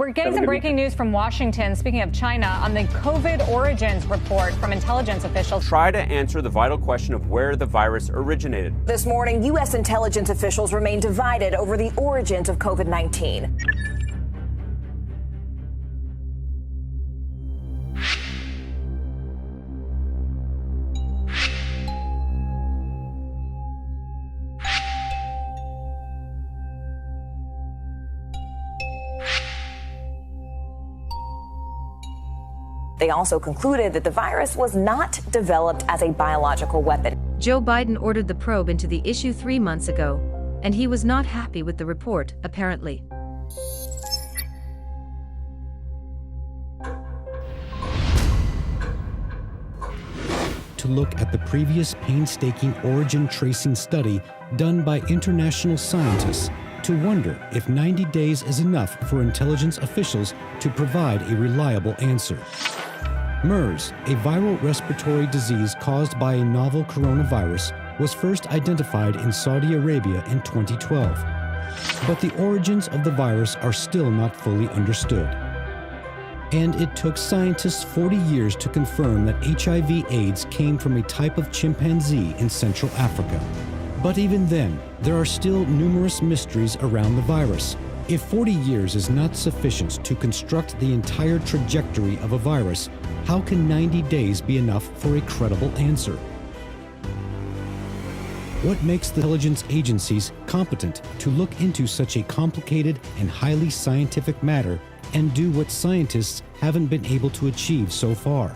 We're getting some breaking news from Washington, speaking of China, on the COVID origins report from intelligence officials. Try to answer the vital question of where the virus originated. This morning, U.S. intelligence officials remain divided over the origins of COVID-19. They also concluded that the virus was not developed as a biological weapon. Joe Biden ordered the probe into the issue 3 months ago, and he was not happy with the report, apparently. To look at the previous painstaking origin tracing study done by international scientists to wonder if 90 days is enough for intelligence officials to provide a reliable answer. MERS, a viral respiratory disease caused by a novel coronavirus, was first identified in Saudi Arabia in 2012. But the origins of the virus are still not fully understood. And it took scientists 40 years to confirm that HIV/AIDS came from a type of chimpanzee in Central Africa. But even then, there are still numerous mysteries around the virus. If 40 years is not sufficient to construct the entire trajectory of a virus, how can 90 days be enough for a credible answer? What makes the intelligence agencies competent to look into such a complicated and highly scientific matter and do what scientists haven't been able to achieve so far?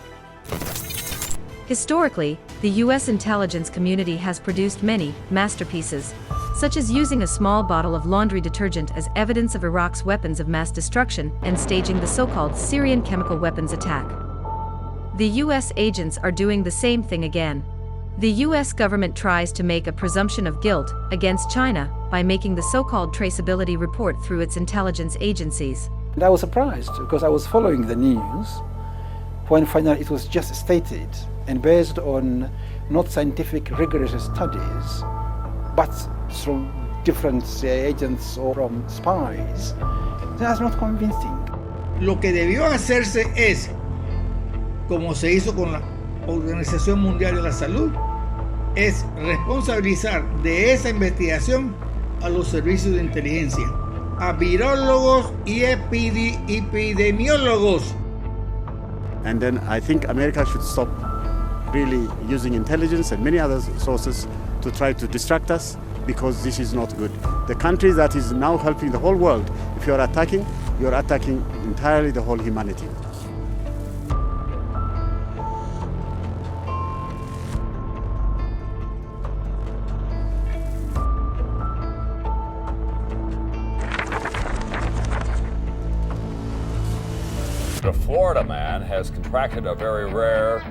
Historically, the U.S. intelligence community has produced many masterpieces, such as using a small bottle of laundry detergent as evidence of Iraq's weapons of mass destruction and staging the so-called Syrian chemical weapons attack. The U.S. agents are doing the same thing again. The U.S. government tries to make a presumption of guilt against China by making the so-called traceability report through its intelligence agencies. And I was surprised because I was following the news when finally it was just stated and based on not scientific rigorous studies, but from different agents or from spies. That's not convincing. Lo que debió hacerse es, como se hizo con la Organización Mundial de la Salud, es responsabilizar de esa investigación a los servicios de inteligencia, a virólogos y epidemiólogos. And then I think America should stop really using intelligence and many other sources to try to distract us, because this is not good. The country that is now helping the whole world, if you're attacking entirely the whole humanity. A Florida man has contracted a very rare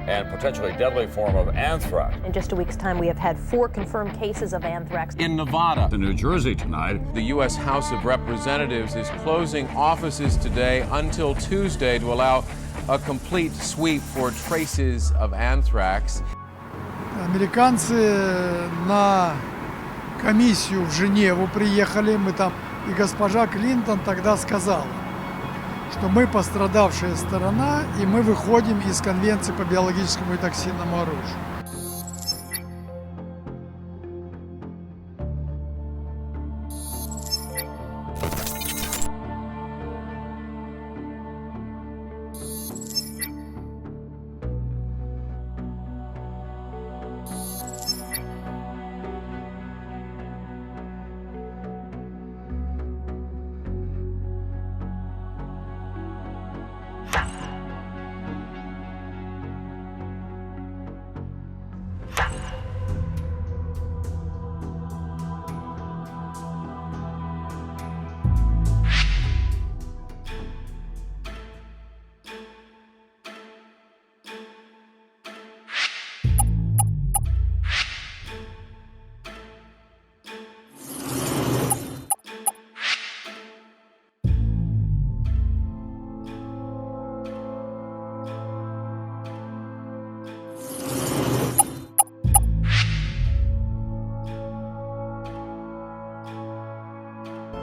and potentially deadly form of anthrax. In just a week's time, we have had 4 confirmed cases of anthrax. In Nevada, in New Jersey tonight, the U.S. House of Representatives is closing offices today until Tuesday to allow a complete sweep for traces of anthrax. Американцы на комиссию в Женеву приехали, мы там, и госпожа Клинтон тогда сказала, что мы пострадавшая сторона, и мы выходим из Конвенции по биологическому и токсинному оружию.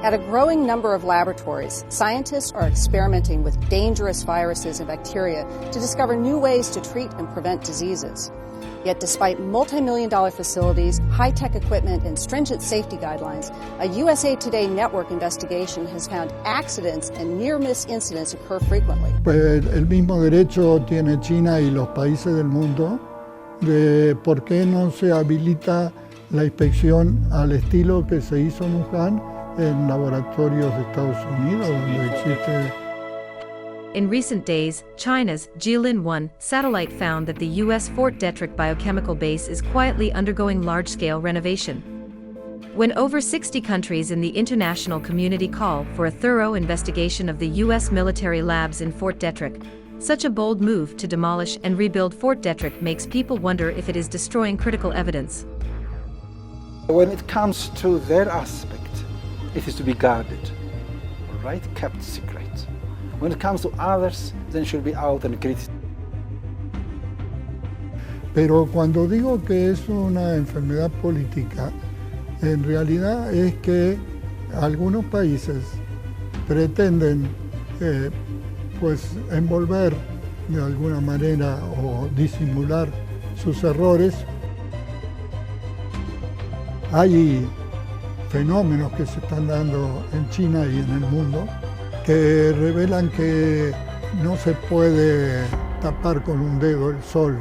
At a growing number of laboratories, scientists are experimenting with dangerous viruses and bacteria to discover new ways to treat and prevent diseases. Yet despite multi-million-dollar facilities, high-tech equipment, and stringent safety guidelines, a USA Today network investigation has found accidents and near-miss incidents occur frequently. Pues el mismo derecho tiene China y los países del mundo de por qué no se habilita la inspección al estilo que se hizo en Wuhan en laboratorios de Estados Unidos, donde existe. In recent days, China's Jilin-1 satellite found that the U.S. Fort Detrick biochemical base is quietly undergoing large-scale renovation. When over 60 countries in the international community call for a thorough investigation of the U.S. military labs in Fort Detrick, such a bold move to demolish and rebuild Fort Detrick makes people wonder if it is destroying critical evidence. When it comes to their aspect, it is to be guarded, right? Kept secret. When it comes to others, then it should be out and criticized. Pero cuando digo que es una enfermedad política, en realidad es que algunos países pretenden pues envolver de alguna manera o disimular sus errores. Hay fenómenos que se están dando en China y en el mundo que revelan que no se puede tapar con un dedo el sol.